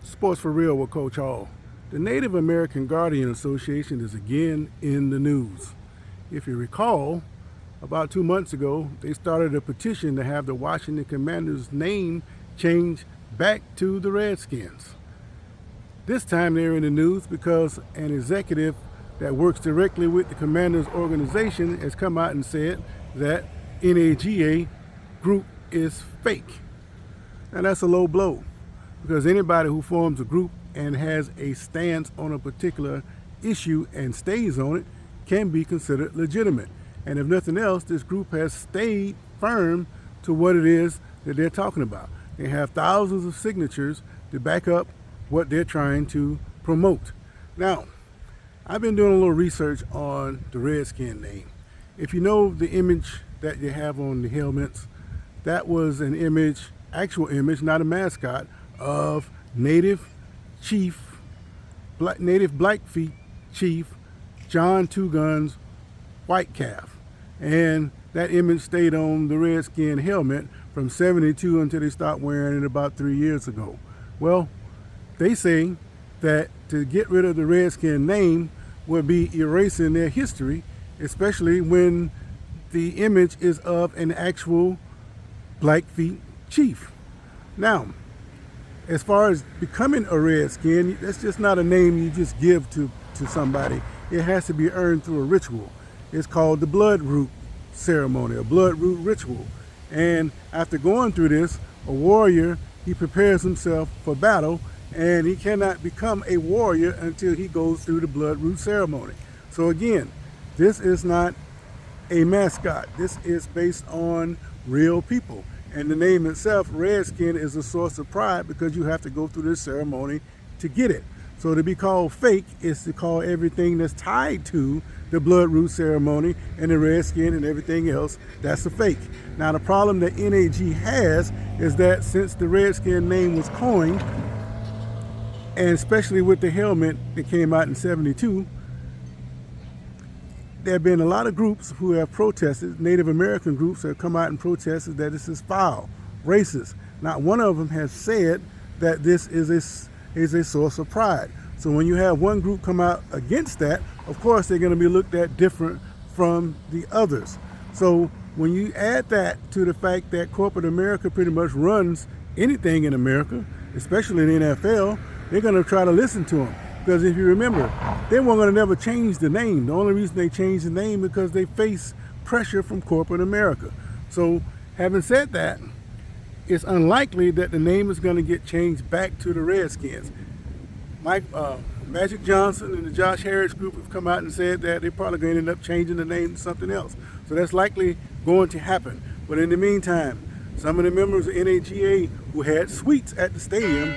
Sports for Real with Coach Hall. The Native American Guardian Association is again in the news. If you recall, about 2 months ago, they started a petition to have the Washington Commanders' name changed back to the Redskins. This time they're in the news because an executive that works directly with the Commanders organization has come out and said that NAGA group is fake. Now that's a low blow, because anybody who forms a group and has a stance on a particular issue and stays on it can be considered legitimate. And if nothing else, this group has stayed firm to what it is that they're talking about. They have thousands of signatures to back up what they're trying to promote. Now, I've been doing a little research on the Redskin name. If you know the image that they have on the helmets, that was an image, actual image, not a mascot, of Native Blackfeet Chief John Two Guns Whitecalf. And that image stayed on the Redskin helmet from '72 until they stopped wearing it about 3 years ago. Well, they say that to get rid of the Redskin name would be erasing their history, especially when the image is of an actual Blackfeet chief. Now, as far as becoming a Redskin, that's just not a name you just give to somebody. It has to be earned through a ritual. It's called the blood root ceremony, a blood root ritual. And after going through this, a warrior, he prepares himself for battle, and he cannot become a warrior until he goes through the blood root ceremony. So again, this is not a mascot. This is based on real people. And the name itself, Redskin, is a source of pride because you have to go through this ceremony to get it. So to be called fake is to call everything that's tied to the blood root ceremony and the Redskin and everything else, that's a fake. Now the problem that NAG has is that since the Redskin name was coined, and especially with the helmet that came out in '72, there have been a lot of groups who have protested, Native American groups have come out and protested that this is foul, racist. Not one of them has said that this is a source of pride. So when you have one group come out against that, of course they're going to be looked at different from the others. So when you add that to the fact that corporate America pretty much runs anything in America, especially in the NFL, they're going to try to listen to them. Because if you remember, they weren't going to never change the name. The only reason they changed the name is because they face pressure from corporate America. So having said that, it's unlikely that the name is going to get changed back to the Redskins. Magic Johnson and the Josh Harris group have come out and said that they're probably going to end up changing the name to something else. So that's likely going to happen. But in the meantime, some of the members of NAGA who had suites at the stadium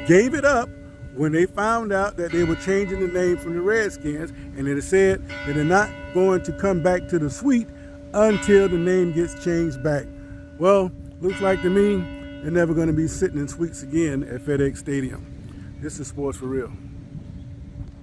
gave it up when they found out that they were changing the name from the Redskins, and they said that they're not going to come back to the suite until the name gets changed back. Well, looks like to me they're never going to be sitting in suites again at FedEx Stadium. This is Sports for Real.